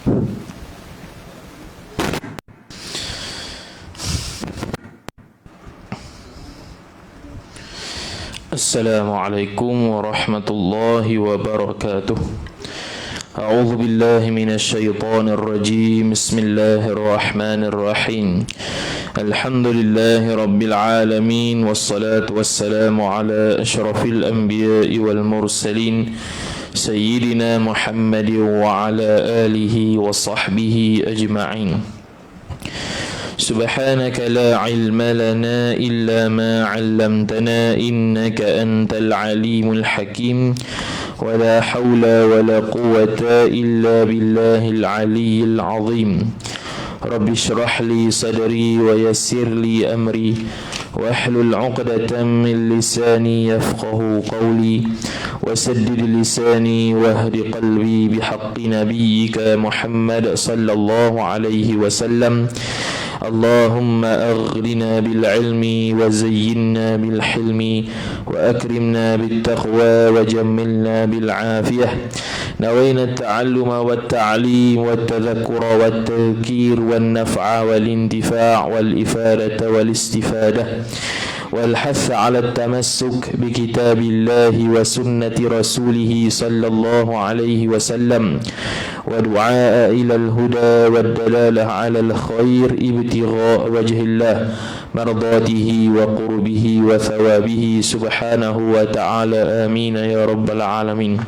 Assalamualaikum warahmatullahi wabarakatuh. A'udzu billahi minasyaitonir rajim. Bismillahirrahmanirrahim. Alhamdulillahi rabbil alamin wassalatu wassalamu ala asyrafil anbiya'i wal mursalin sayyidina Muhammadin wa ala alihi wa sahbihi ajma'in. Subhanaka la ilma lana illa ma 'allamtana innaka antal alimul hakim wa la hawla wa la quwwata illa billahil aliyyil azim. Rabbi shrah li sadri wa yassir li amri wahlul 'uqdatam min lisani yafqahu qawli wasaddid lisani wahdi qalbi bihaqqi nabiyyika Muhammad sallallahu alaihi wasallam. Allahumma aghlina bil ilmi wa zayyinna bil hilmi wa akrimna bit taqwa wa jammilna bil afiyah. Nawayna at-ta'alluma wat ta'lim wat tadhakkura wat tadhkir wan naf'a wal intifa' wal ifadata wal istifadah والحث على التمسك بكتاب الله وسنة رسوله صلى الله عليه وسلم ودعاء إلى الهدى والدلالة على الخير ابتغاء وجه الله مرضاته وقربه وثوابه سبحانه وتعالى آمين يا رب العالمين.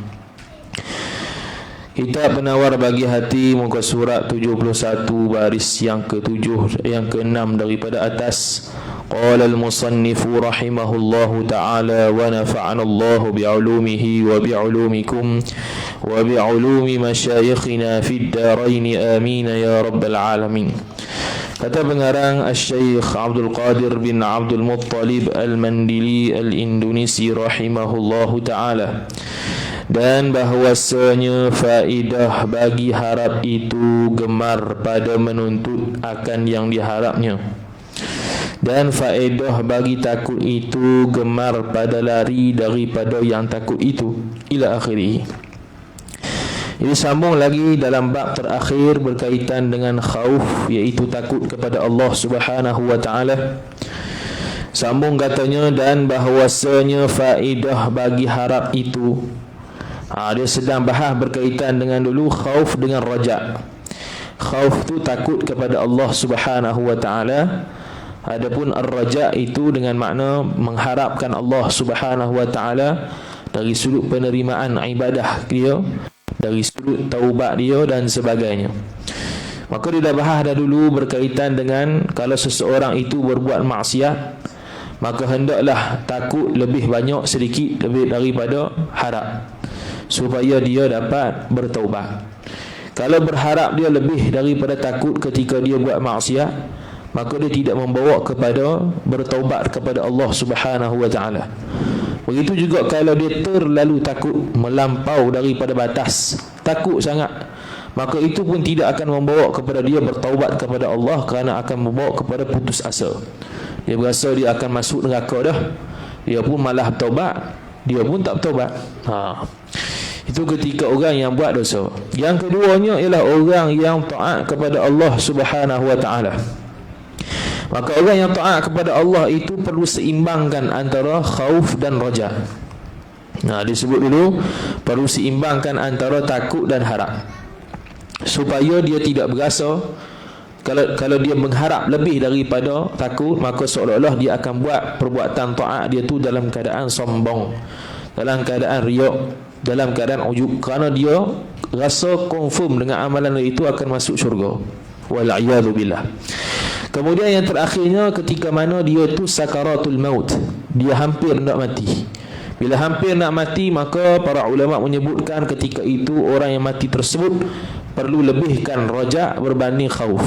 Kitab Penawar Bagi Hati, muka surat 71, baris yang ke-7, yang ke-6 daripada atas. Qala al-musannifu rahimahullahu ta'ala wa nafa'ana Allahu bi'ulumihi wa bi'ulumikum wa bi'ulumi masyayikhina fid darain amin ya rabbal alamin. Kata pengarang Asy-Syaikh Abdul Qadir bin Abdul Muttalib Al-Mandili Al-Indonesi rahimahullahu ta'ala, dan bahwasanya faedah bagi harap itu gemar pada menuntut akan yang diharapnya, dan faedah bagi takut itu gemar pada lari daripada yang takut itu, ila akhirih. Ini sambung lagi dalam bab terakhir berkaitan dengan khauf, iaitu takut kepada Allah Subhanahu wa taala. Sambung katanya, dan bahwasanya faedah bagi harap itu, dia sedang bahas berkaitan dengan dulu khauf dengan raja. Khauf tu takut kepada Allah Subhanahu wa taala. Adapun ar-raja itu dengan makna mengharapkan Allah Subhanahu wa taala dari sudut penerimaan ibadah dia, dari sudut taubat dia dan sebagainya. Maka dia dah bahas dah dulu berkaitan dengan kalau seseorang itu berbuat maksiat, maka hendaklah takut lebih banyak sedikit lebih daripada harap, supaya dia dapat bertaubat. Kalau berharap dia lebih daripada takut ketika dia buat maksiat, maka dia tidak membawa kepada bertaubat kepada Allah Subhanahu wa taala. Begitu juga kalau dia terlalu takut, melampau daripada batas, takut sangat, maka itu pun tidak akan membawa kepada dia bertaubat kepada Allah, kerana akan membawa kepada putus asa. Dia berasa dia akan masuk neraka dah, dia pun malah bertaubat, dia pun tak bertaubat. Itu ketika orang yang buat dosa. Yang keduanya ialah orang yang taat kepada Allah Subhanahu wa taala. Maka orang yang taat kepada Allah itu perlu seimbangkan antara khauf dan raja. Disebut dulu perlu seimbangkan antara takut dan harap, supaya dia tidak berasa kalau dia mengharap lebih daripada takut, maka seolah-olah dia akan buat perbuatan taat dia tu dalam keadaan sombong, dalam keadaan riak, dalam keadaan ujub, kerana dia rasa confirm dengan amalan itu akan masuk syurga. Wal'iyadu billah. Kemudian yang terakhirnya, ketika mana dia tu sakaratul maut, dia hampir nak mati. Bila hampir nak mati, maka para ulama menyebutkan ketika itu orang yang mati tersebut perlu lebihkan raja berbanding khauf.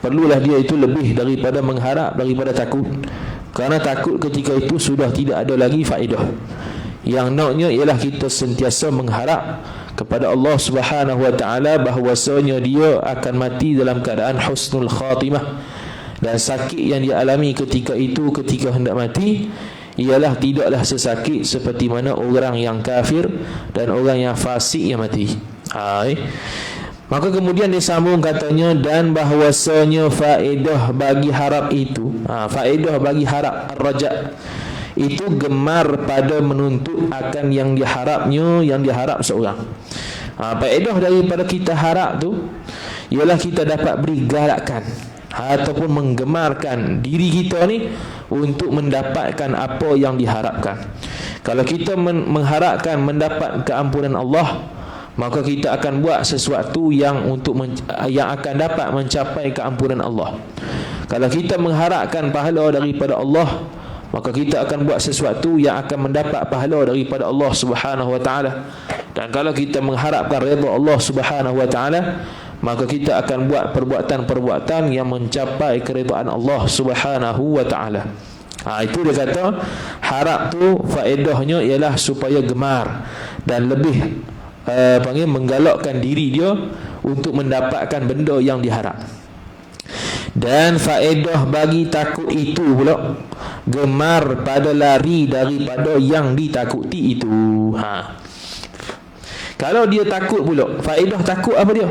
Perlulah dia itu lebih daripada mengharap, daripada takut, kerana takut ketika itu sudah tidak ada lagi faedah. Yang naknya ialah kita sentiasa mengharap kepada Allah Subhanahu wa taala bahwasanya dia akan mati dalam keadaan husnul khatimah, dan sakit yang dia alami ketika itu, ketika hendak mati, ialah tidaklah sesakit seperti mana orang yang kafir dan orang yang fasik yang mati. Maka kemudian disambung katanya, dan bahwasanya faedah bagi harap itu, faedah bagi harap ar-raja itu gemar pada menuntut akan yang diharapnya, yang diharap seorang. Faedah daripada kita harap tu ialah kita dapat beri galakan ataupun menggemarkan diri kita ni untuk mendapatkan apa yang diharapkan. Kalau kita mengharapkan mendapat keampunan Allah, maka kita akan buat sesuatu yang yang akan dapat mencapai keampunan Allah. Kalau kita mengharapkan pahala daripada Allah, maka kita akan buat sesuatu yang akan mendapat pahala daripada Allah Subhanahu wa taala. Dan kalau kita mengharapkan redha Allah Subhanahu wa taala, maka kita akan buat perbuatan-perbuatan yang mencapai keridhaan Allah Subhanahu wa taala. Itu dia kata harap tu faedahnya ialah supaya gemar dan lebih menggalakkan diri dia untuk mendapatkan benda yang diharap. Dan faedah bagi takut itu pula gemar pada lari daripada yang ditakuti itu. Kalau dia takut pula, faedah takut apa dia?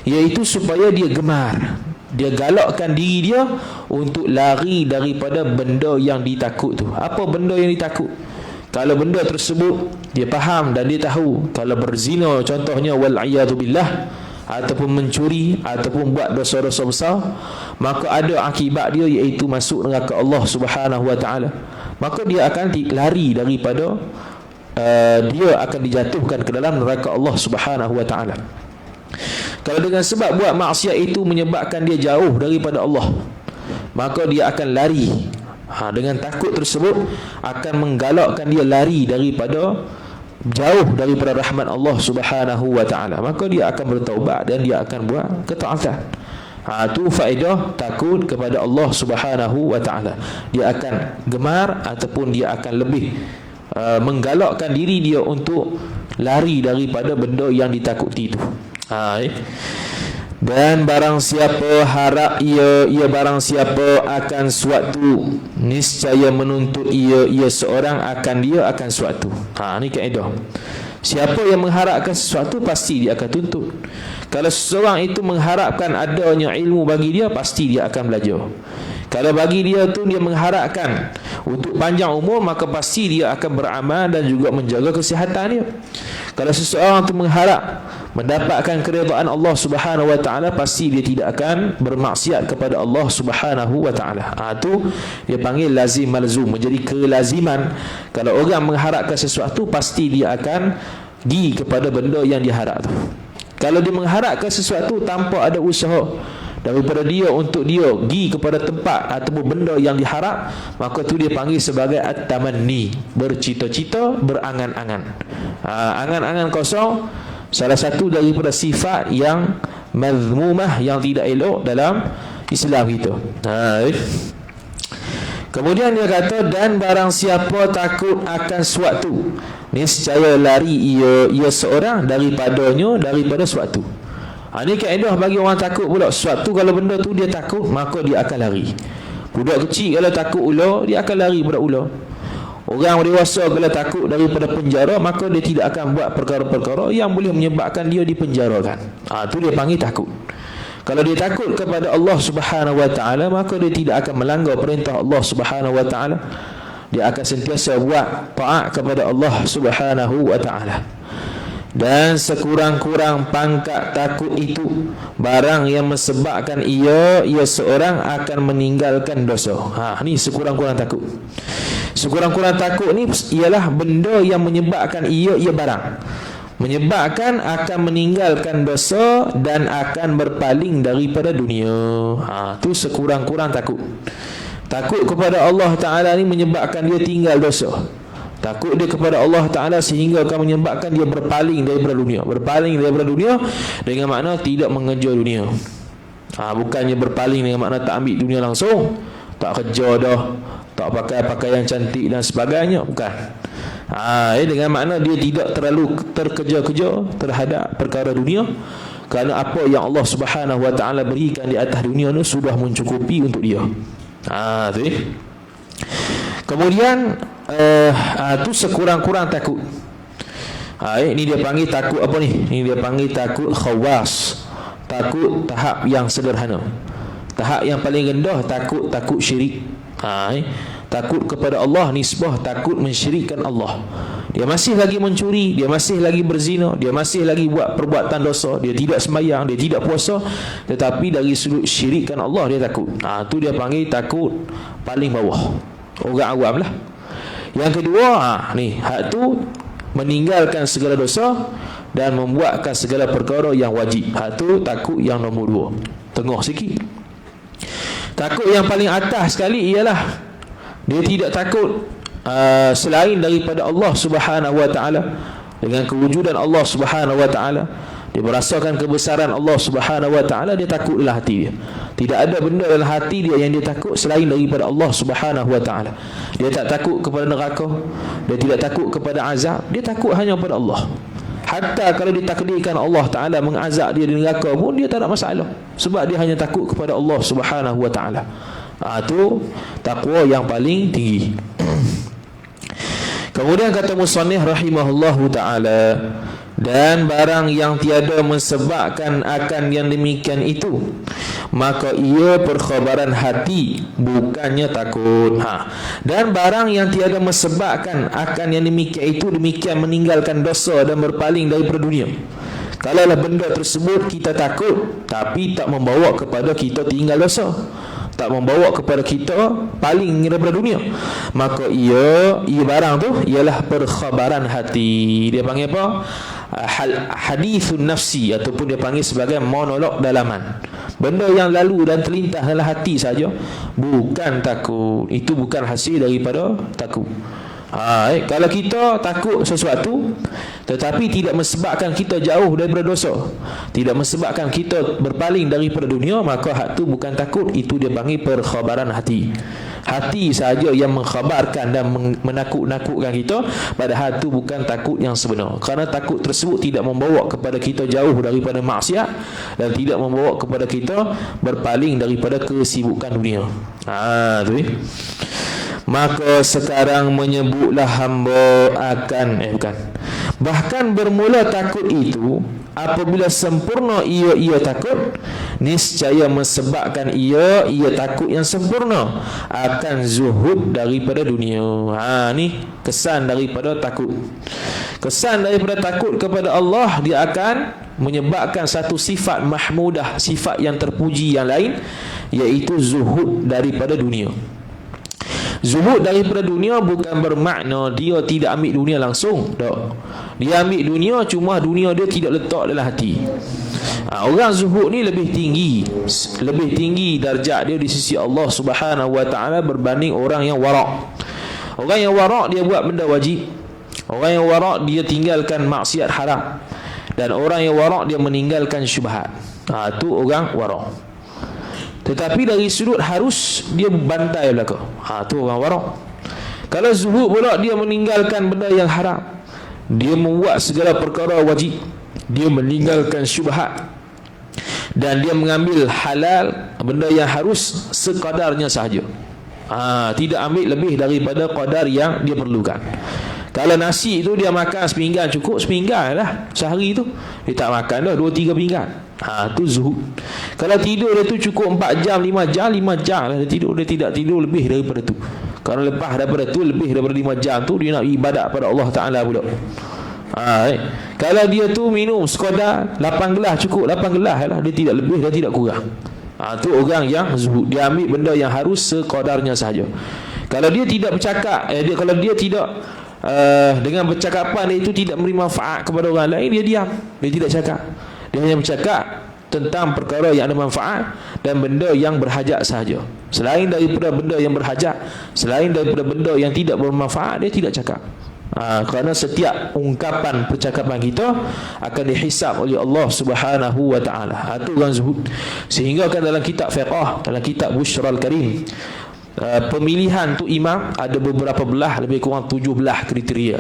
Iaitu supaya dia gemar, dia galakkan diri dia untuk lari daripada benda yang ditakut tu. Apa benda yang ditakut? Kalau benda tersebut dia faham dan dia tahu, kalau berzina contohnya wal-iyadu billah, ataupun mencuri, ataupun buat dosa-dosa besar, maka ada akibat dia, iaitu masuk neraka Allah Subhanahu wa taala. Maka dia akan lari daripada dia akan dijatuhkan ke dalam neraka Allah Subhanahu wa taala. Kalau dengan sebab buat maksiat itu menyebabkan dia jauh daripada Allah, maka dia akan lari. Dengan takut tersebut akan menggalakkan dia lari daripada jauh daripada rahmat Allah Subhanahu wa taala. Maka dia akan bertaubat dan dia akan buat ketaatan. Itu faedah takut kepada Allah Subhanahu wa taala. Dia akan gemar ataupun dia akan lebih menggalakkan diri dia untuk lari daripada benda yang ditakuti itu. Dan barang siapa harap ia barang siapa akan suatu, niscaya menuntut ia seorang akan suatu. Ni kaedah. Siapa yang mengharapkan sesuatu, pasti dia akan tuntut. Kalau seseorang itu mengharapkan adanya ilmu bagi dia, pasti dia akan belajar. Kalau bagi dia tu dia mengharapkan untuk panjang umur, maka pasti dia akan beramal dan juga menjaga kesihatan dia. Kalau seseorang tu mengharap mendapatkan keridhaan Allah Subhanahu wa taala, pasti dia tidak akan bermaksiat kepada Allah Subhanahu wa taala. Itu dia panggil lazim malzum, menjadi kelaziman. Kalau orang mengharapkan sesuatu, pasti dia akan pergi kepada benda yang diharap tu. Kalau dia mengharapkan sesuatu tanpa ada usaha daripada dia untuk dia pergi kepada tempat ataupun benda yang diharap, maka tu dia panggil sebagai at-tamanni, bercita-cita, berangan-angan. Angan-angan kosong salah satu daripada sifat yang mazmumah, yang tidak elok dalam Islam kita. Kemudian dia kata, dan barang siapa takut akan suatu, niscaya lari ia seorang daripada suatu. Ini kaedah bagi orang takut pula. Suatu kalau benda tu dia takut, maka dia akan lari. Budak kecil kalau takut ular, dia akan lari pada ular. Orang dewasa kalau takut daripada penjara, maka dia tidak akan buat perkara-perkara yang boleh menyebabkan dia dipenjarakan. Itu dia panggil takut. Kalau dia takut kepada Allah Subhanahu wa taala, maka dia tidak akan melanggar perintah Allah Subhanahu wa taala. Dia akan sentiasa buat taat kepada Allah Subhanahu wa taala. Dan sekurang-kurang pangkat takut itu barang yang menyebabkan ia seorang akan meninggalkan dosa. Ni sekurang-kurang takut. Sekurang-kurang takut ni ialah benda yang menyebabkan ia barang menyebabkan akan meninggalkan dosa dan akan berpaling daripada dunia. Tu sekurang-kurang takut. Takut kepada Allah Ta'ala ni menyebabkan dia tinggal dosa. Takut dia kepada Allah Ta'ala sehingga akan menyebabkan dia berpaling daripada dunia. Berpaling daripada dunia dengan makna tidak mengejar dunia. Bukannya berpaling dengan makna tak ambil dunia langsung, tak kerja dah, tak pakai pakaian cantik dan sebagainya. Bukan. Dengan makna dia tidak terlalu terkejar-kejar terhadap perkara dunia, kerana apa yang Allah Subhanahu wa taala berikan di atas dunia ni sudah mencukupi untuk dia. Kemudian tu sekurang-kurang takut. Ini dia panggil takut apa ni? Ini dia panggil takut khawas. takut tahap yang sederhana. Tahap yang paling rendah takut syirik. Takut kepada Allah, nisbah takut mensyirikkan Allah. Dia masih lagi mencuri, dia masih lagi berzina, dia masih lagi buat perbuatan dosa, dia tidak sembahyang, dia tidak puasa, tetapi dari sudut syirikkan Allah dia takut. Tu dia panggil takut paling bawah, orang awam lah. Yang kedua, hak tu meninggalkan segala dosa dan membuatkan segala perkara yang wajib. Hak tu takut yang nombor 2, tengah sikit. Takut yang paling atas sekali ialah dia tidak takut selain daripada Allah Subhanahu wa taala. Dengan kewujudan Allah Subhanahu wa taala, dia merasakan kebesaran Allah Subhanahu wa taala, dia takut dalam hati dia. Tidak ada benda dalam hati dia yang dia takut selain daripada Allah Subhanahu wa taala. Dia tak takut kepada neraka, dia tidak takut kepada azab, dia takut hanya kepada Allah. Hatta kalau ditakdirkan Allah Ta'ala mengazab dia di neraka pun, dia tak ada masalah, sebab dia hanya takut kepada Allah Subhanahu wa ta'ala. Itu takwa yang paling tinggi. Kemudian kata musannif rahimahullahu ta'ala, dan barang yang tiada mensebabkan akan yang demikian itu, maka ia perkhabaran hati, bukannya takut. Dan barang yang tiada mensebabkan akan yang demikian itu, demikian meninggalkan dosa dan berpaling daripada dunia. Kalaulah benda tersebut kita takut, tapi tak membawa kepada kita tinggal dosa, tak membawa kepada kita paling daripada dunia, maka ia barang tu ialah perkhabaran hati. Dia panggil apa? Hadithun nafsi, ataupun dia panggil sebagai monolog dalaman. Benda yang lalu dan terlintas dalam hati saja, bukan takut. Itu bukan hasil daripada takut. Kalau kita takut sesuatu tetapi tidak mensebabkan kita jauh daripada dosa, tidak mensebabkan kita berpaling daripada dunia, maka hak tu bukan takut, itu dia panggil perkhabaran hati. Hati sahaja yang mengkhabarkan dan menakut-nakutkan kita, padahal itu bukan takut yang sebenar. Kerana takut tersebut tidak membawa kepada kita jauh daripada maksiat dan tidak membawa kepada kita berpaling daripada kesibukan dunia. Tu maka sekarang menyebutlah hamba akan bahkan bermula takut itu, apabila sempurna ia takut, niscaya mensebabkan ia takut yang sempurna akan zuhud daripada dunia. Ni kesan daripada takut. Kesan daripada takut kepada Allah, dia akan menyebabkan satu sifat mahmudah, sifat yang terpuji yang lain, iaitu zuhud daripada dunia. Zuhud daripada dunia bukan bermakna dia tidak ambil dunia langsung, tak. Dia ambil dunia, cuma dunia dia tidak letak dalam hati. Orang zuhud ni lebih tinggi darjat dia di sisi Allah Subhanahu wa ta'ala berbanding orang yang warak. Orang yang warak dia buat benda wajib, orang yang warak dia tinggalkan maksiat haram, dan orang yang warak dia meninggalkan syubhat. Itu orang warak. Tetapi dari sudut harus dia bantai belaka. Tu orang warak. Kalau zuhud pula, dia meninggalkan benda yang haram, dia membuat segala perkara wajib, dia meninggalkan syubhat, dan dia mengambil halal, benda yang harus sekadarnya sahaja. Tidak ambil lebih daripada kadar yang dia perlukan. Kalau nasi itu dia makan sepinggan, cukup sepinggan lah sehari tu. Dia tak makan dah 2-3 pinggan. Tu zuhud. Kalau tidur dia tu cukup 4 jam, 5 jam lah dia tidur. Dia tidak tidur lebih daripada tu. Kalau lepas daripada tu, lebih daripada 5 jam tu, dia nak ibadat pada Allah Ta'ala pula. Kalau dia tu minum sekadar 8 gelas, cukup 8 gelas lah, dia tidak lebih dan tidak kurang. Tu orang yang zuhud. Dia ambil benda yang harus sekadarnya sahaja. Kalau dia tidak bercakap, kalau dia tidak dengan percakapan dia itu tidak memberi manfaat kepada orang lain, dia diam, dia tidak cakap. Dia hanya bercakap tentang perkara yang ada manfaat dan benda yang berhajat sahaja. Selain daripada benda yang berhajat, selain daripada benda yang tidak bermanfaat, dia tidak cakap. Kerana setiap ungkapan percakapan kita akan dihisab oleh Allah Subhanahu wa ta'ala. Itu orang zuhud. Sehingga kan dalam kitab fiqh, dalam kitab Bushral Karim, pemilihan tu imam ada beberapa belah, lebih kurang 17 kriteria.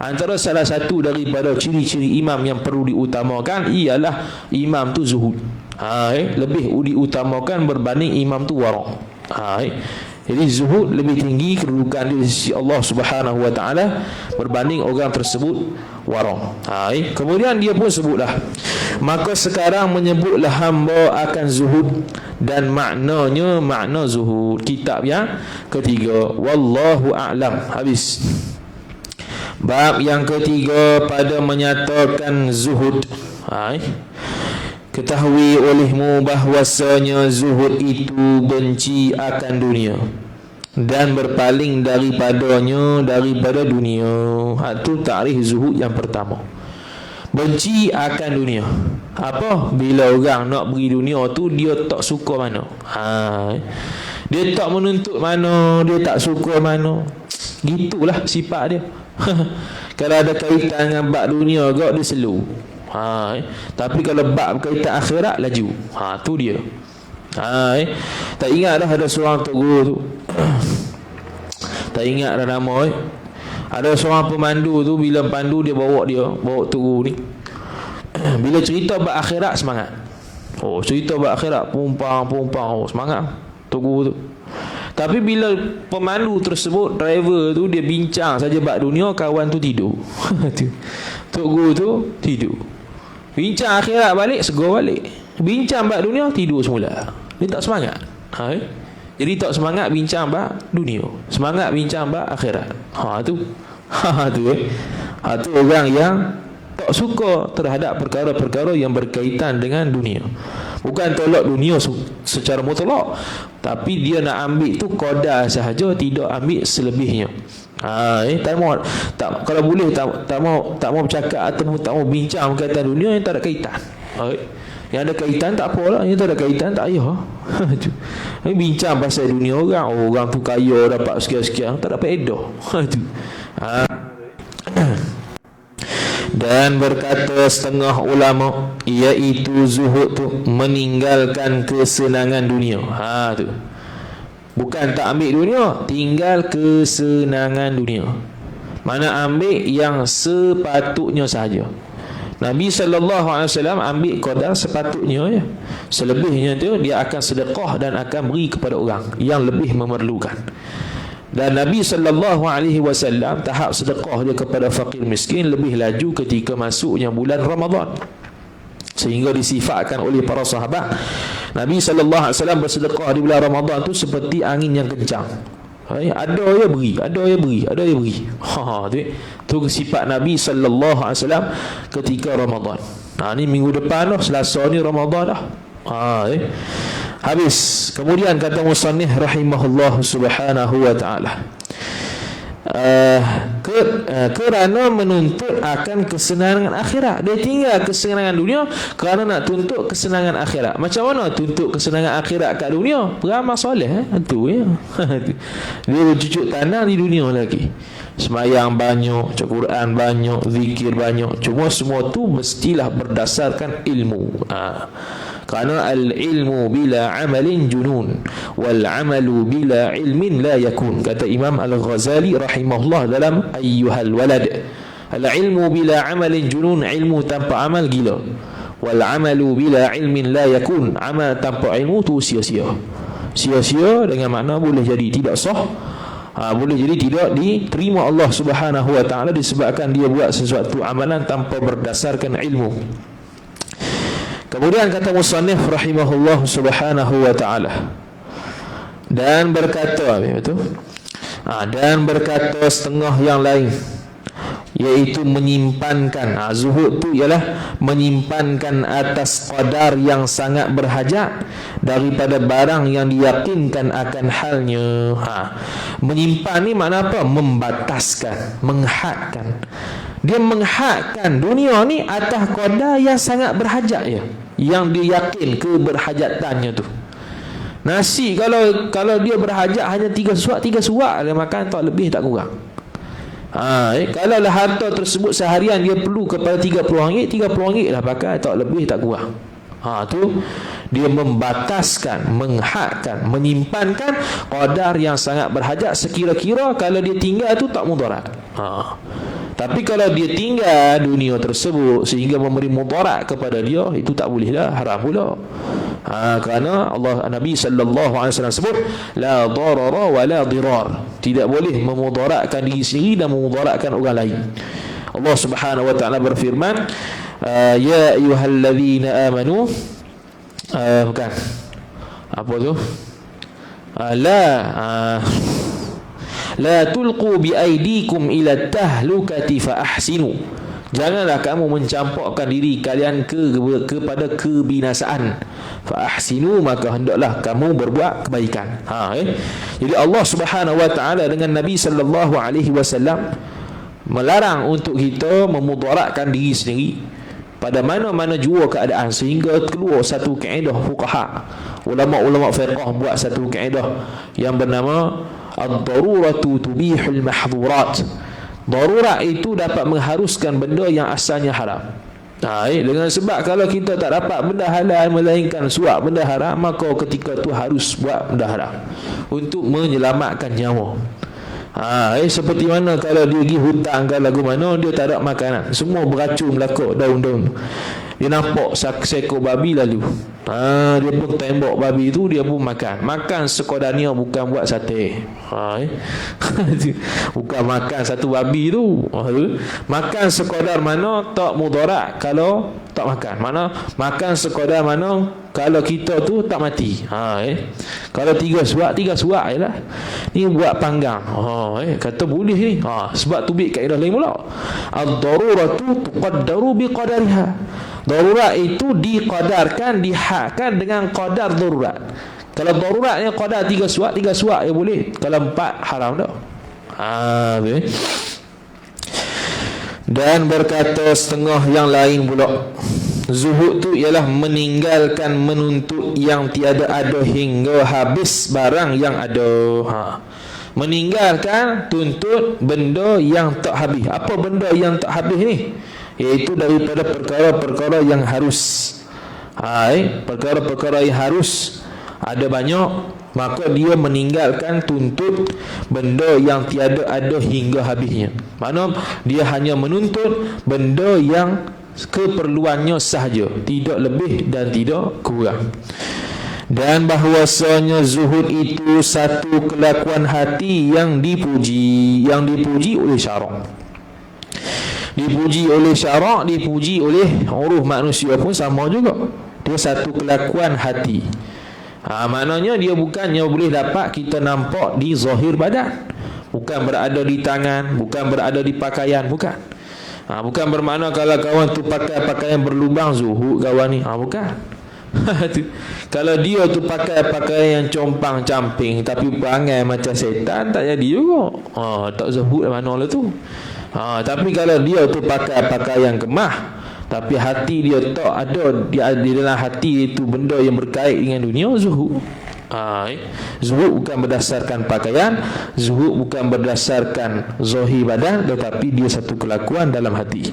Antara salah satu daripada ciri-ciri imam yang perlu diutamakan ialah imam tu zuhud. Lebih diutamakan berbanding imam tu warak. Jadi zuhud lebih tinggi kedudukan di sisi Allah Subhanahu wa taala berbanding orang tersebut warang. Kemudian dia pun sebutlah, maka sekarang menyebutlah hamba akan zuhud dan maknanya makna zuhud. Kitab yang ketiga, wallahu a'lam. Habis. Bab yang ketiga pada menyatakan zuhud. Ketahui olehmu bahwasanya zuhud itu benci akan dunia dan berpaling daripada dunia. Itu takrif zuhud yang pertama. Benci akan dunia. Apa? Bila orang nak beri dunia tu, dia tak suka mana. Dia tak menuntut mana, dia tak suka mana. Gitulah sifat dia. Kalau ada kaitan dengan bab dunia gak, dia slow. Tapi kalau bab berkaitan akhirat, laju. Tu dia. Tak ingat dah ada seorang tok guru tu. Tak ingat dah nama. Ada seorang pemandu tu, bila pandu dia bawa tok guru ni. Bila cerita bab akhirat, semangat. Cerita bab akhirat, pumpang, semangat tok guru tu. Tapi bila pemandu tersebut, driver tu, dia bincang saja bab dunia, kawan tu tidur. Tok guru tu tidur. Bincang akhirat balik, segar balik. Bincang bab dunia, tidur semula. Dia tak semangat. Jadi tak semangat bincang bab dunia, semangat bincang bab akhirat. Tu orang yang tak suka terhadap perkara-perkara yang berkaitan dengan dunia. Bukan tolak dunia secara mutlak, tapi dia nak ambil tu qadar sahaja, tidak ambil selebihnya. Kalau boleh tak mau bercakap atau tak mau bincang berkaitan dunia yang tak ada kaitan. Yang ada kaitan tak apalah, yang tak ada kaitan tak payah. Bincang pasal dunia orang tu kaya dapat sekian-sekian, tak dapat edah. Dan berkata setengah ulama, iaitu zuhud tu meninggalkan kesenangan dunia. Tu bukan tak ambil dunia, tinggal kesenangan dunia. Mana ambil yang sepatutnya sahaja. Nabi SAW ambil qadar sepatutnya ya. Selebihnya tu dia akan sedekah dan akan beri kepada orang yang lebih memerlukan. Dan Nabi SAW tahap sedekah dia kepada fakir miskin lebih laju ketika masuknya bulan Ramadan, sehingga disifatkan oleh para sahabat Nabi SAW bersedekah di bulan Ramadan tu seperti angin yang kencang. Ada ya beri. Tu sifat Nabi SAW ketika Ramadan. Ni minggu depan dah, Selasa ni Ramadan dah. Habis. Kemudian kata musannif rahimahullah subhanahu wa ta'ala, kerana menuntut akan kesenangan akhirat. Dia tinggal kesenangan dunia kerana nak tuntut kesenangan akhirat. Macam mana tuntut kesenangan akhirat kat dunia? Beramal soleh tu ya. Dia bercucuk tanah di dunia lagi. Semayang banyak, baca Quran banyak, zikir banyak. Cuma semua tu mestilah berdasarkan ilmu. Kerana al-ilmu bila amalin junun, wal amalu bila ilmin la yakun. Kata Imam Al-Ghazali rahimahullah dalam Ayyuhal Walad, al-ilmu bila amalin junun, ilmu tanpa amal gila. Wal amalu bila ilmin la yakun, amal tanpa ilmu tu sia-sia. Sia-sia dengan makna boleh jadi tidak sah, boleh jadi tidak diterima Allah Subhanahu wa ta'ala disebabkan dia buat sesuatu amalan tanpa berdasarkan ilmu. Kemudian kata musannif rahimahullah subhanahu wa ta'ala, dan berkata setengah yang lain, iaitu menyimpankan, zuhud tu ialah menyimpankan atas qadar yang sangat berhajat daripada barang yang diyakinkan akan halnya. Menyimpan ni makna apa? Membataskan, menghadkan. Dia menghadkan dunia ni atas qadar yang sangat berhajat ya, yang dia yakin keberhajatannya tu. Nasi kalau dia berhajat hanya 3 suap dia makan, tak lebih tak kurang. Kalau lah harta tersebut seharian dia perlu kepada RM30 lah pakai, tak lebih tak kurang. Tu dia membataskan, menghadkan, menyimpankan qadar yang sangat berhajat sekira-kira kalau dia tinggal tu tak mudarat. Tapi kalau dia tinggal dunia tersebut sehingga memberi mudarat kepada dia, itu tak boleh dah, haram pula. Kerana Nabi sallallahu alaihi wasallam sebut la darara wa la dirar, tidak boleh memudaratkan diri sendiri dan memudaratkan orang lain. Allah Subhanahu wa taala berfirman, ya ayyuhallazina amanu, bukan apa tu, la tulqu bi aidikum ila tahlukati fa ahsinu, janganlah kamu mencampakkan diri kalian kepada kebinasaan. Fa ahsinu, maka hendaklah kamu berbuat kebaikan. Jadi Allah Subhanahu wa taala dengan Nabi sallallahu alaihi wasallam melarang untuk kita memudaratkan diri sendiri pada mana-mana jua keadaan, sehingga keluar satu kaedah fuqaha, ulama-ulama fiqh buat satu kaedah yang bernama ad-daruratu tubihul mahdhurat. Darurat itu dapat mengharuskan benda yang asalnya haram. Dengan sebab kalau kita tak dapat benda halal melainkan suap benda haram, maka ketika tu harus buat benda haram untuk menyelamatkan nyawa. Seperti mana kalau dia pergi hutan ke lagu mana, dia tak ada makanan, semua beracun melakuk daun-daun. Dia nampak seekor babi lalu, dia pun tembak babi tu, dia pun makan sekodarnya, bukan buat sate. Bukan makan satu babi tu, makan sekadar mana tak mudarat kalau tak makan, mana makan sekadar mana kalau kita tu tak mati. Kalau tiga suap jelah. Ni buat panggang. Kata boleh ni. Sebab tu bik kaedah lain pula. Ad-daruratu tuqaddaru biqadariha. Darurat itu diqadarkan, dihakkan dengan qadar darurat. Kalau daruratnya qadar 3 suap ya boleh. Kalau 4 haram dah. Dan berkata setengah yang lain pula, zuhud tu ialah meninggalkan menuntut yang tiada ada hingga habis barang yang ada. Meninggalkan tuntut benda yang tak habis. Apa benda yang tak habis ni? Iaitu daripada perkara-perkara yang harus. Perkara-perkara yang harus ada banyak, maka dia meninggalkan tuntut benda yang tiada ada hingga habisnya. Mana dia hanya menuntut benda yang keperluannya sahaja, tidak lebih dan tidak kurang. Dan bahawasanya zuhud itu satu kelakuan hati yang dipuji oleh syarak. Dipuji oleh syarak, dipuji oleh uruf manusia pun sama juga. Dia satu kelakuan hati. Maknanya dia bukannya boleh dapat kita nampak di zahir badan, bukan berada di tangan, bukan berada di pakaian, bukan. Bukan bermakna kalau kawan tu pakai pakaian berlubang zuhud kawan ni, bukan. Kalau dia tu pakai pakaian yang compang-camping tapi perangai macam setan, tak jadi juga. Tak zuhud mana lah tu. Tapi kalau dia tu pakai pakaian kemah tapi hati dia tak ada di dalam hati itu benda yang berkait dengan dunia, zuhud. Zuhud bukan berdasarkan pakaian, zuhud bukan berdasarkan zahir badan, tetapi dia satu kelakuan dalam hati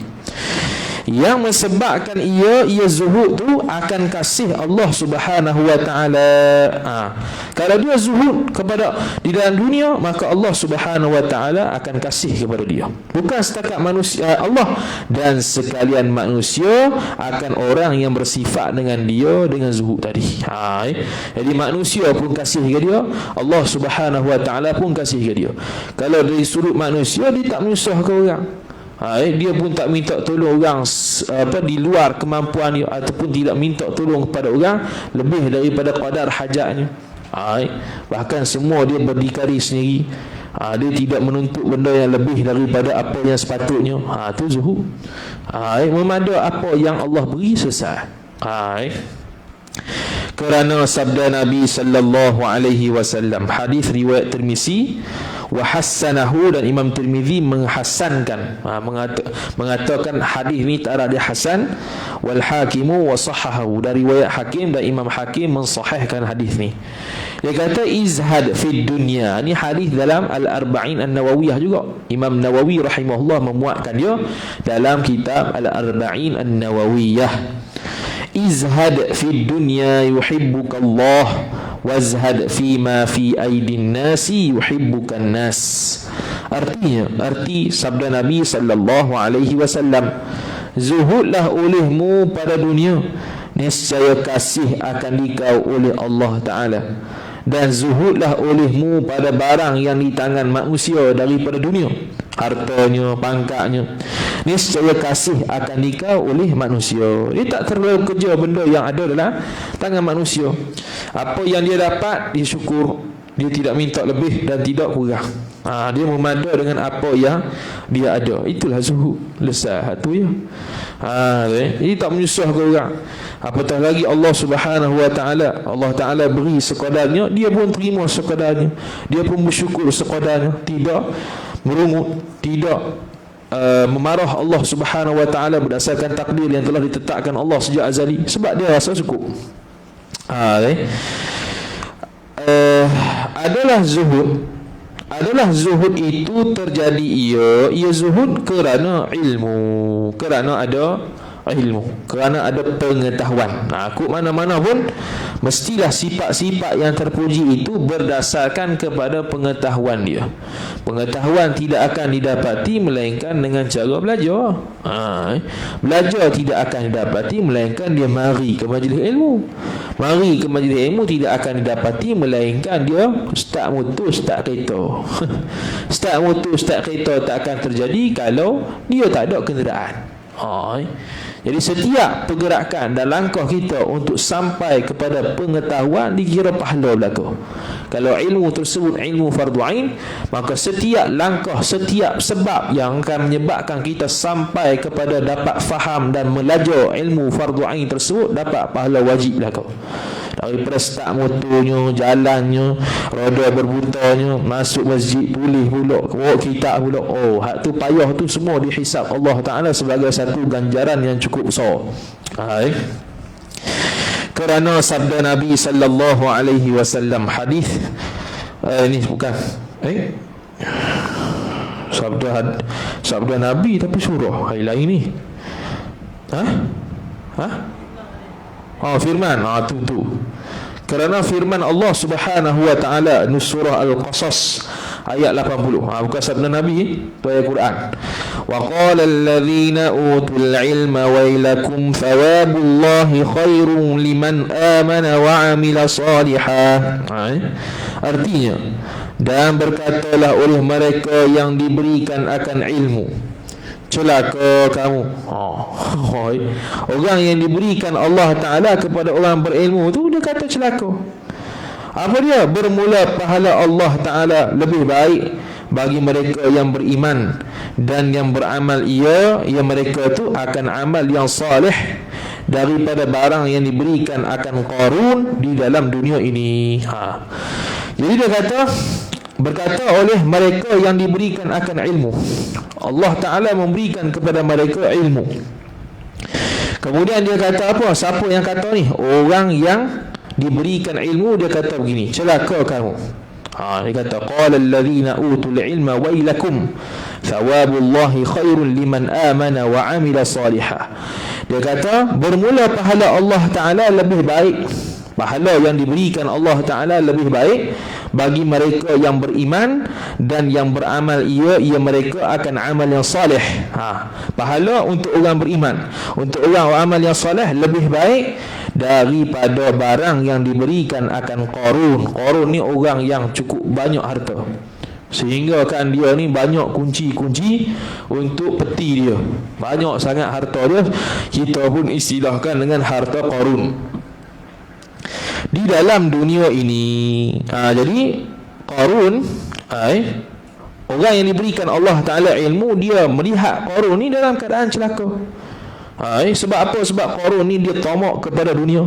yang menyebabkan ia zuhud tu akan kasih Allah Subhanahu wa taala. Kalau dia zuhud kepada di dalam dunia, maka Allah Subhanahu wa taala akan kasih kepada dia. Bukan setakat manusia, Allah dan sekalian manusia akan orang yang bersifat dengan dia dengan zuhud tadi. Jadi manusia pun kasih ke dia, Allah Subhanahu wa taala pun kasih ke dia. Kalau dari sudut manusia, dia tak menyusahkan orang. Dia pun tak minta tolong orang di luar kemampuan dia, ataupun tidak minta tolong kepada orang lebih daripada qadar hajatnya. Bahkan semua dia berdikari sendiri. Dia tidak menuntut benda yang lebih daripada apa yang sepatutnya. Itu zuhud. Memada apa yang Allah beri selesai. Kerana sabda Nabi sallallahu alaihi wasallam, hadis riwayat Tirmizi, wa hassanahu, dan Imam Tirmizi menghasankan, mengatakan hadis ni tak ada hasan, wal hakimu wa sahahahu, dari riwayat Hakim dan Imam Hakim mensahihkan hadis ni. Dia kata izhad fid dunya. Ni hadis dalam Al-Arba'in An-Nawawiyah juga. Imam Nawawi rahimahullah memuatkan dia dalam kitab Al-Arba'in An-Nawawiyah. Izhad fid dunya yuhibbuka Allah, wazhad fima fi aidin nasi yuhibbukan nas. Arti sabda Nabi sallallahu alaihi wasallam, zuhudlah olehmu pada dunia niscaya kasih akan dikau oleh Allah Ta'ala, dan zuhudlah olehmu pada barang yang di tangan manusia daripada dunia, hartanya, pangkatnya. Niscaya kasih akan dikau oleh manusia. Dia tak terlalu kerja benda yang ada dalam tangan manusia. Apa yang dia dapat, dia syukur, dia tidak minta lebih dan tidak kurang. Dia memada dengan apa yang dia ada. Itulah zuhud. Lesah tu ya. Jadi tak menyusahkan orang. Apatah lagi Allah Subhanahu wa taala, Allah Taala beri sekadarnya, dia pun terima sekadarnya. Dia pun bersyukur sekadarnya, tidak merungut, tidak memarah Allah Subhanahu wa taala berdasarkan takdir yang telah ditetapkan Allah sejak azali, sebab dia rasa cukup. Adalah zuhud itu terjadi ia zuhud kerana ilmu, kerana ada ilmu, kerana ada pengetahuan. Aku mana-mana pun mestilah sifat-sifat yang terpuji itu berdasarkan kepada pengetahuan dia. Pengetahuan tidak akan didapati melainkan dengan cara belajar. Belajar tidak akan didapati melainkan dia mari ke majlis ilmu. Mari ke majlis ilmu tidak akan didapati melainkan dia start motor, start kereta. Start motor, start kereta tak akan terjadi kalau dia tak ada kenderaan. Jadi setiap pergerakan dan langkah kita untuk sampai kepada pengetahuan dikira pahala belaka. Kalau ilmu tersebut ilmu fardu ain, maka setiap langkah, setiap sebab yang akan menyebabkan kita sampai kepada dapat faham dan belajar ilmu fardu ain tersebut dapat pahala wajib belaka. Daripada start motornya, jalannya, roda berbutanya, masuk masjid, pulih pula, bawa kitab pula. Hak tu payah tu semua dihisap Allah Ta'ala sebagai satu ganjaran yang cukup besar. Kerana sabda Nabi sallallahu alaihi wasallam, hadis ini bukan sabda Nabi tapi surah lain ni. Firman tu. Kerana firman Allah Subhanahu wa taala di surah Al-Qasas ayat 80. Bukan sabda Nabi, tu ayat Quran. Wa qala alladhina utul ilma wailakum thawabullahi khairun liman amana wa amila salihah. Artinya, dan berkatalah oleh mereka yang diberikan akan ilmu, celaka kamu. Orang yang diberikan Allah Ta'ala kepada orang berilmu tu, dia kata celaka. Apa dia? Bermula pahala Allah Ta'ala lebih baik bagi mereka yang beriman dan yang beramal ia mereka tu akan amal yang salih daripada barang yang diberikan akan Qarun di dalam dunia ini. Jadi dia berkata oleh mereka yang diberikan akan ilmu, Allah Ta'ala memberikan kepada mereka ilmu. Kemudian dia kata apa? Siapa yang kata ni? Orang yang diberikan ilmu, dia kata begini, celaka kamu. Dia kata qala alladhina utul ilma wailakum thawabullahi khairun liman amana wa amila salihah. Dia kata bermula pahala Allah Ta'ala lebih baik, pahala yang diberikan Allah Ta'ala lebih baik bagi mereka yang beriman dan yang beramal ia mereka akan amal yang salih. Pahala untuk orang beriman, untuk orang amal yang salih lebih baik daripada barang yang diberikan akan Qarun. Qarun ni orang yang cukup banyak harta, sehingga kan dia ni banyak kunci-kunci untuk peti dia, banyak sangat harta dia. Kita pun istilahkan dengan harta Qarun di dalam dunia ini. Jadi Qarun, orang yang diberikan Allah Ta'ala ilmu, dia melihat Qarun ni dalam keadaan celaka. Sebab apa? Sebab Qarun ni dia tamak kepada dunia,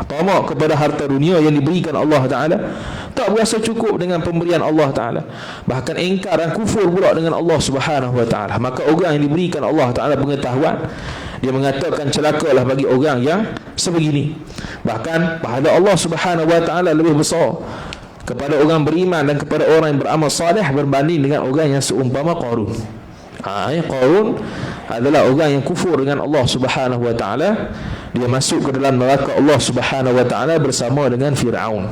tamak kepada harta dunia yang diberikan Allah Ta'ala, tak berasa cukup dengan pemberian Allah Ta'ala, bahkan ingkar dan kufur pula dengan Allah Subhanahu wa Ta'ala. Maka orang yang diberikan Allah Ta'ala pengetahuan, dia mengatakan celakalah bagi orang yang sebegini. Bahkan pahala Allah Subhanahu wa Ta'ala lebih besar kepada orang beriman dan kepada orang yang beramal salih berbanding dengan orang yang seumpama Qarun. Qarun adalah orang yang kufur dengan Allah Subhanahu wa Ta'ala. Dia masuk ke dalam neraka Allah Subhanahu wa Ta'ala bersama dengan Fir'aun.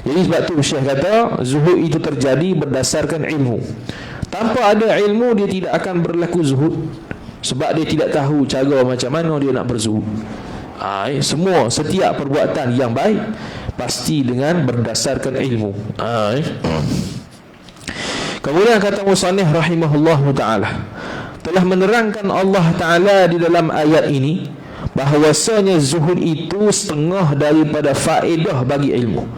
Jadi sebab tu Syekh kata zuhud itu terjadi berdasarkan ilmu. Tanpa ada ilmu dia tidak akan berlaku zuhud. sebab dia tidak tahu cara macam mana dia nak berzuhud. Semua setiap perbuatan yang baik pasti dengan berdasarkan ilmu. Kemudian kata musannif rahimahullahu ta'ala, telah menerangkan Allah Ta'ala di dalam ayat ini bahawasanya zuhud itu setengah daripada faedah bagi ilmu.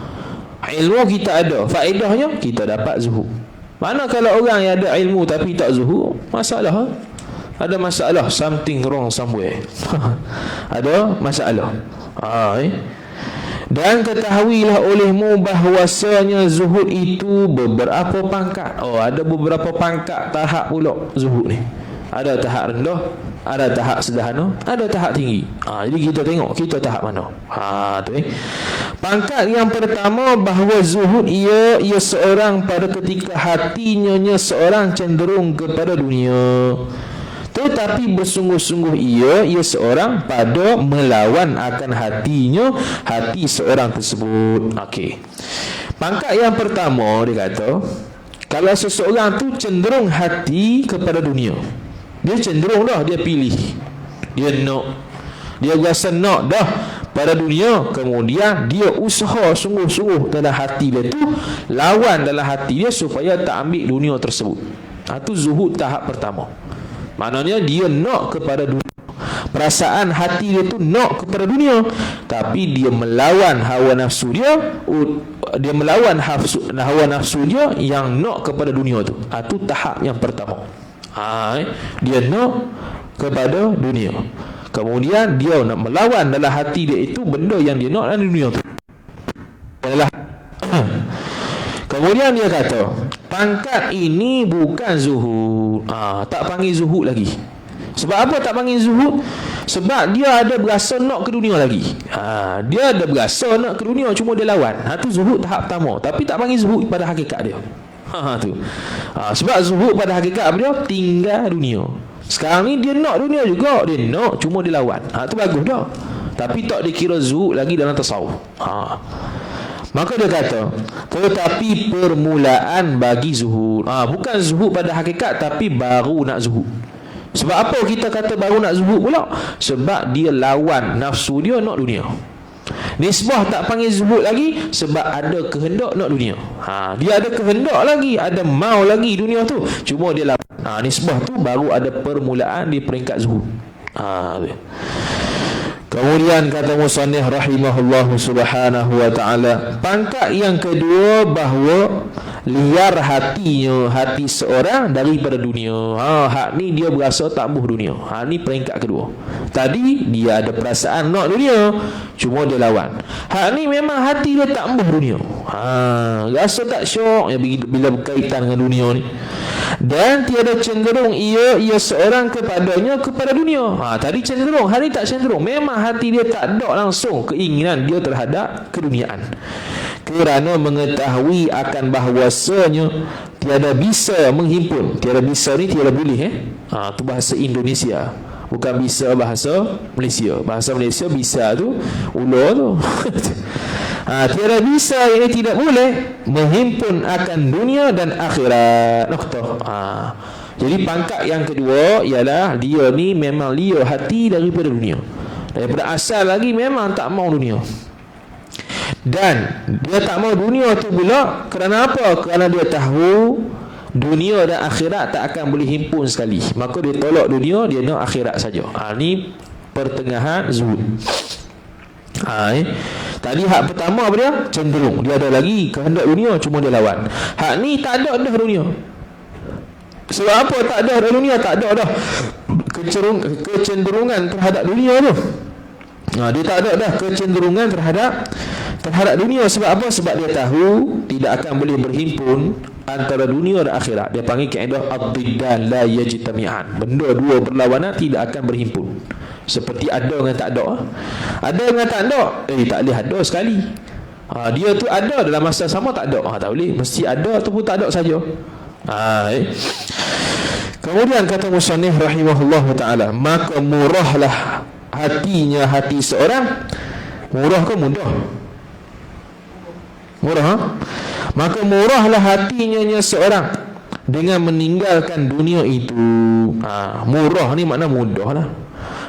Ilmu kita ada, faedahnya kita dapat zuhud. Mana kalau orang yang ada ilmu tapi tak zuhud, masalah. Ada masalah, something wrong somewhere. Ada masalah. Dan ketahuilah olehmu bahawasanya zuhud itu beberapa pangkat. Ada beberapa pangkat tahap pula zuhud ni. Ada tahap rendah, ada tahap sederhana, ada tahap tinggi. Jadi kita tengok kita tahap mana. Pangkat yang pertama, bahawa zuhud ia seorang pada ketika hatinya seorang cenderung kepada dunia, tetapi bersungguh-sungguh ia seorang pada melawan akan hati seorang tersebut. Pangkat yang pertama, dia kata, kalau seseorang tu cenderung hati kepada dunia, dia cenderung dah, dia pilih, dia rasa nak dah pada dunia, kemudian dia usaha sungguh-sungguh dalam hati dia tu, lawan dalam hati dia supaya tak ambil dunia tersebut. Itu zuhud tahap pertama. Maknanya dia nak kepada dunia, perasaan hati dia tu nak kepada dunia, tapi dia melawan hawa nafsu dia, melawan hawa nafsu dia yang nak kepada dunia tu. Itu tahap yang pertama. Dia nak kepada dunia, kemudian dia nak melawan dalam hati dia itu benda yang dia nak dalam dunia tu. Kemudian dia kata, pangkat ini bukan zuhud. Tak panggil zuhud lagi. Sebab apa tak panggil zuhud? Sebab dia ada berasa nak ke dunia lagi. Dia ada berasa nak ke dunia, cuma dia lawan. Itu zuhud tahap pertama, tapi tak panggil zuhud pada hakikat dia. Sebab zuhud pada hakikat dia tinggal dunia. Sekarang ni dia nak dunia juga, dia nak, cuma dia lawan. Itu bagus dah, tapi tak dikira zuhud lagi dalam tasawuf. Maka dia kata, tetapi permulaan bagi zuhud. Bukan zuhud pada hakikat, tapi baru nak zuhud. Sebab apa kita kata baru nak zuhud pula? Sebab dia lawan nafsu dia nak dunia. Nisbah tak panggil zuhud lagi, sebab ada kehendak nak dunia. Dia ada kehendak lagi, ada mau lagi dunia tu, cuma dia lawan. Nisbah tu baru ada permulaan di peringkat zuhud. Kemudian kata musannif rahimahullahu subhanahu wa ta'ala, pangkat yang kedua, bahawa liar hati seorang daripada dunia. Hak ni dia berasa tak buh dunia. Ni peringkat kedua. Tadi dia ada perasaan nak dunia, cuma dia lawan. Hak ni memang hati dia tak buh dunia. Rasa tak syok ya bila berkaitan dengan dunia ni. Dan tiada cenderung ia seorang kepada dunia. Tadi cenderung, hari tak cenderung. Memang hati dia tak ada langsung keinginan dia terhadap keduniaan, kerana mengetahui akan bahawasanya tiada bisa menghimpun. Tiada bisa ni tiada boleh. Tu bahasa Indonesia, bukan bisa bahasa Malaysia. Bahasa Malaysia bisa tu ular tu. Tiada bisa, ini tidak boleh menghimpun akan dunia dan akhirat. Jadi pangkat yang kedua ialah dia ni memang liar hati daripada dunia. Daripada asal lagi memang tak mau dunia. Dan dia tak mau dunia tu pula kerana apa? Kerana dia tahu dunia dan akhirat tak akan boleh himpun sekali. Maka dia tolak dunia, dia nak akhirat saja. Ni pertengahan zuhud. Tadi hak pertama apa dia? Cenderung. Dia ada lagi kehendak dunia, cuma dia lawan. Hak ni tak ada dah dunia. Sebab apa tak ada dah dunia? Tak ada dah kecenderungan terhadap dunia tu. Dia tak ada dah kecenderungan terhadap dunia. Sebab apa? Sebab dia tahu tidak akan boleh berhimpun antara dunia dan akhirat. Dia panggil kaedah ad-diddan la yajtami'an. Benda dua berlawanan tidak akan berhimpun. Seperti ada dengan tak ada. Ada dengan tak ada, tak boleh ada sekali. Dia tu ada dalam masa sama, tak ada. Tak boleh, mesti ada ataupun tak ada saja. Kemudian kata musannif rahimahullah ta'ala, maka murahlah hati seorang. Murah ke mudah? Murah. Maka murahlah hatinya seorang dengan meninggalkan dunia itu. Murah ni makna mudah lah.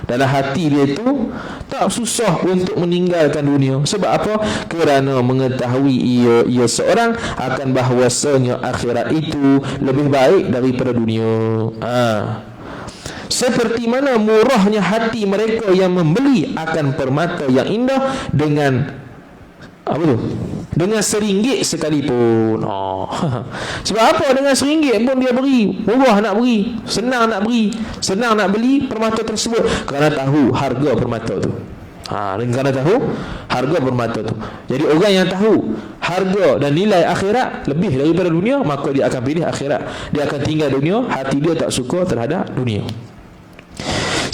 Dalam hati dia tu tak susah untuk meninggalkan dunia. Sebab apa? Kerana mengetahui ia seorang akan bahawasanya akhirat itu lebih baik daripada dunia. Seperti mana murahnya hati mereka yang membeli akan permata yang indah dengan apa tu? Dengan RM1 sekalipun. Sebab apa? Dengan RM1 pun dia beri. Murah nak beri, senang nak beri, senang nak beli permata tersebut kerana tahu harga permata tu. Kerana tahu harga permata tu. Jadi orang yang tahu harga dan nilai akhirat lebih daripada dunia, maka dia akan pilih akhirat. Dia akan tinggal dunia, hati dia tak suka terhadap dunia.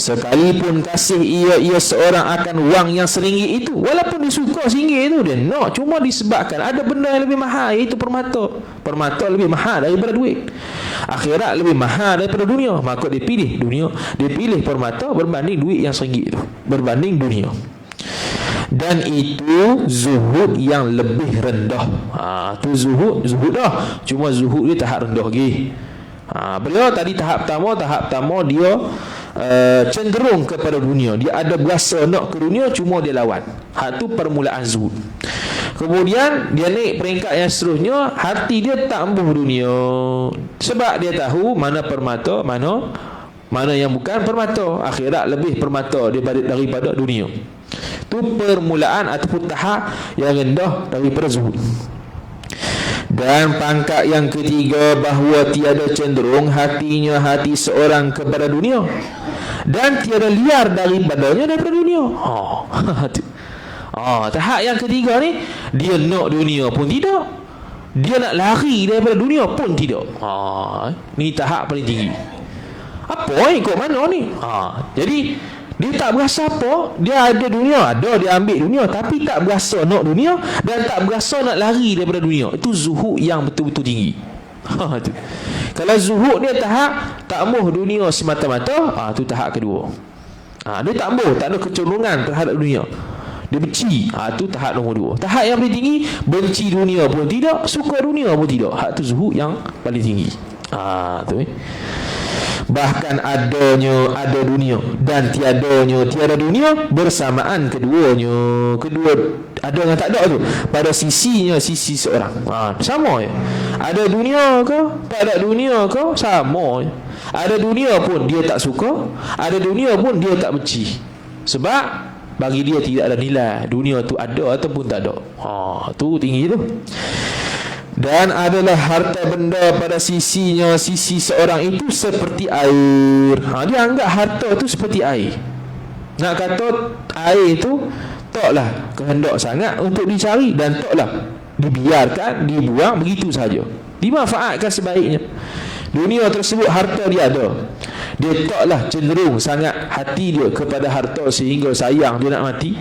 Sekalipun kasih ia seorang akan wang yang RM1 itu, walaupun dia suka RM1 itu, dia nak, cuma disebabkan ada benda yang lebih mahal, iaitu permata. Permata lebih mahal daripada duit, akhirat lebih mahal daripada dunia, maka dia pilih dunia. Dia pilih permata berbanding duit yang RM1 itu, berbanding dunia. Dan itu zuhud yang lebih rendah. Tu zuhud dah, cuma zuhud dia tahap rendah lagi. Beliau tadi tahap pertama dia cenderung kepada dunia. Dia ada berasa nak ke dunia, cuma dia lawan. Tu permulaan zuhud. Kemudian dia naik peringkat yang seterusnya, hati dia tak ambuh dunia. Sebab dia tahu mana permata, mana yang bukan permata. Akhirat lebih permata daripada dunia. Itu permulaan ataupun tahap yang rendah daripada zuhud. Dan pangkat yang ketiga, bahawa tiada cenderung hati seorang kepada dunia, dan tiada liar daripadanya daripada dunia. Tahap yang ketiga ni, dia nak dunia pun tidak, dia nak lari daripada dunia pun tidak. Ni tahap paling tinggi. Apa ikut mana ni? Jadi dia tak berasa apa, dia ada dunia, dia ambil dunia, tapi tak berasa nak dunia dan tak berasa nak lari daripada dunia. Itu zuhud yang betul-betul tinggi. Kalau zuhud dia tahap tak ambuh dunia semata-mata, tu tahap kedua. Dia tak ambuh, tak ada kecenderungan terhadap dunia, dia benci. Tu tahap nombor 2. Tahap yang paling tinggi, benci dunia pun tidak, suka dunia pun tidak. Tu zuhud yang paling tinggi. Bahkan ada dunia dan tiada dunia bersamaan keduanya. Kedua ada dengan tak ada tu pada sisi seorang. Sama je. Ada dunia ke, tak ada dunia ke, sama je. Ada dunia pun dia tak suka, ada dunia pun dia tak benci. Sebab bagi dia tidak ada nilai dunia tu ada ataupun tak ada. Tu tinggi tu. Dan adalah harta benda pada sisi seorang itu seperti air. Dia anggap harta tu seperti air. Nak kata air tu taklah kehendak sangat untuk dicari dan taklah dibiarkan, dibuang begitu saja. Dimanfaatkan sebaiknya. Dunia tersebut harta dia ada. Dia taklah cenderung sangat hati dia kepada harta sehingga sayang dia nak mati,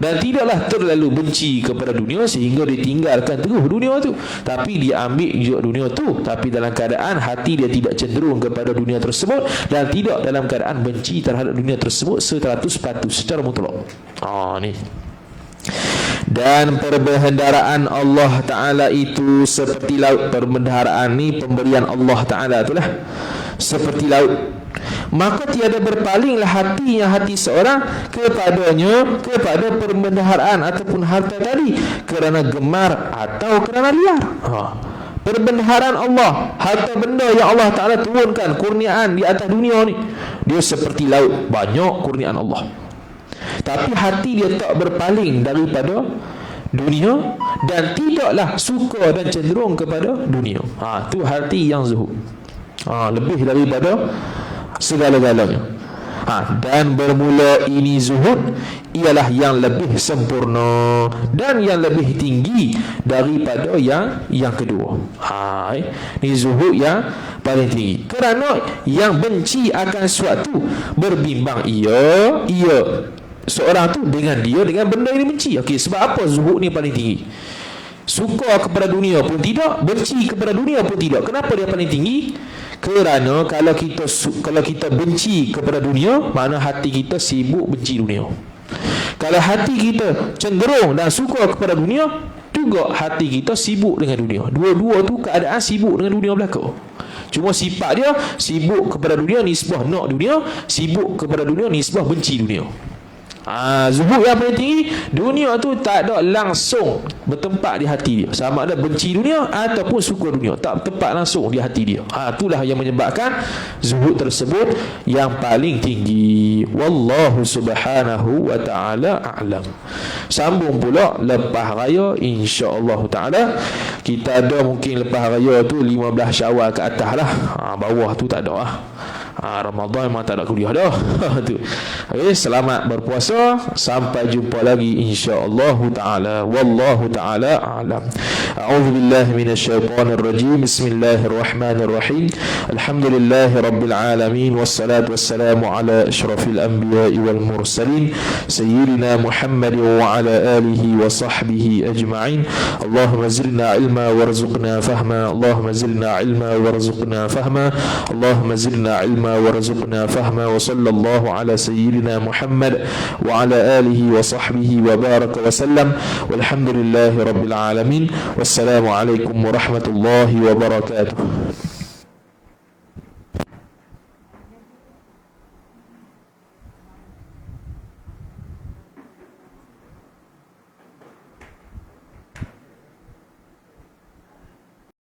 dan tidaklah terlalu benci kepada dunia sehingga dia tinggalkan terus dunia tu. Tapi dia ambil juga dunia tu, tapi dalam keadaan hati dia tidak cenderung kepada dunia tersebut dan tidak dalam keadaan benci terhadap dunia tersebut 100% secara mutlak. Ni. Dan perbendaharaan Allah Ta'ala itu seperti laut. Perbendaharaan ni pemberian Allah Ta'ala itulah seperti laut. Maka tiada berpalinglah hati seorang kepadanya, kepada perbendaharaan ataupun harta tadi, kerana gemar atau kerana liar. Perbendaharaan Allah, harta benda yang Allah Ta'ala turunkan, kurniaan di atas dunia ni, dia seperti laut, banyak kurniaan Allah. Tapi hati dia tak berpaling daripada dunia dan tidaklah suka dan cenderung kepada dunia. Tu hati yang zuhud. Lebih daripada segala-galanya. Dan bermula ini zuhud ialah yang lebih sempurna dan yang lebih tinggi daripada yang kedua. Ini zuhud yang paling tinggi. Kerana yang benci akan sesuatu berbimbang ia seorang tu dengan benda yang dibenci. Sebab apa zuhud ni paling tinggi? Suka kepada dunia pun tidak, benci kepada dunia pun tidak. Kenapa dia paling tinggi? Kerana kalau kita benci kepada dunia, mana hati kita sibuk benci dunia. Kalau hati kita cenderung dan suka kepada dunia, juga hati kita sibuk dengan dunia. Dua-dua tu keadaan sibuk dengan dunia belaka. Cuma sifat dia sibuk kepada dunia, nisbah nak dunia, sibuk kepada dunia, nisbah benci dunia. Zuhud yang paling tinggi, dunia tu tak ada langsung bertempat di hati dia, sama ada benci dunia ataupun suka dunia, tak bertempat langsung di hati dia. Itulah yang menyebabkan zuhud tersebut yang paling tinggi. Wallahu subhanahu wa ta'ala a'lam. Sambung pula lepas raya, insya-Allah ta'ala kita ada mungkin lepas raya tu 15 Syawal ke atas lah. Bawah tu tak ada lah. Ramadan memang tak ada kuliah dah. Tu. Okay, selamat berpuasa, sampai jumpa lagi insya-Allah taala. Wallahu taala a'lam. A'udzu billahi minasyaitonir rajim. Bismillahirrahmanirrahim. Alhamdulillahi rabbil alamin wassalatu wassalamu ala asyrafil anbiya'i wal mursalin sayyidina Muhammad wa ala alihi wa sahbihi ajma'in. Allahumma zidna ilma warzuqna fahma. Allahumma zidna ilma warzuqna fahma. Allahumma zidna ilma warzuqna fahma. Wa sallallahu ala sayyidina Muhammad wa ala alihi wa sahbihi wa baraka wa sallam. Walhamdulillahi rabbil alamin. Wassalamu alaikum warahmatullahi wabarakatuh.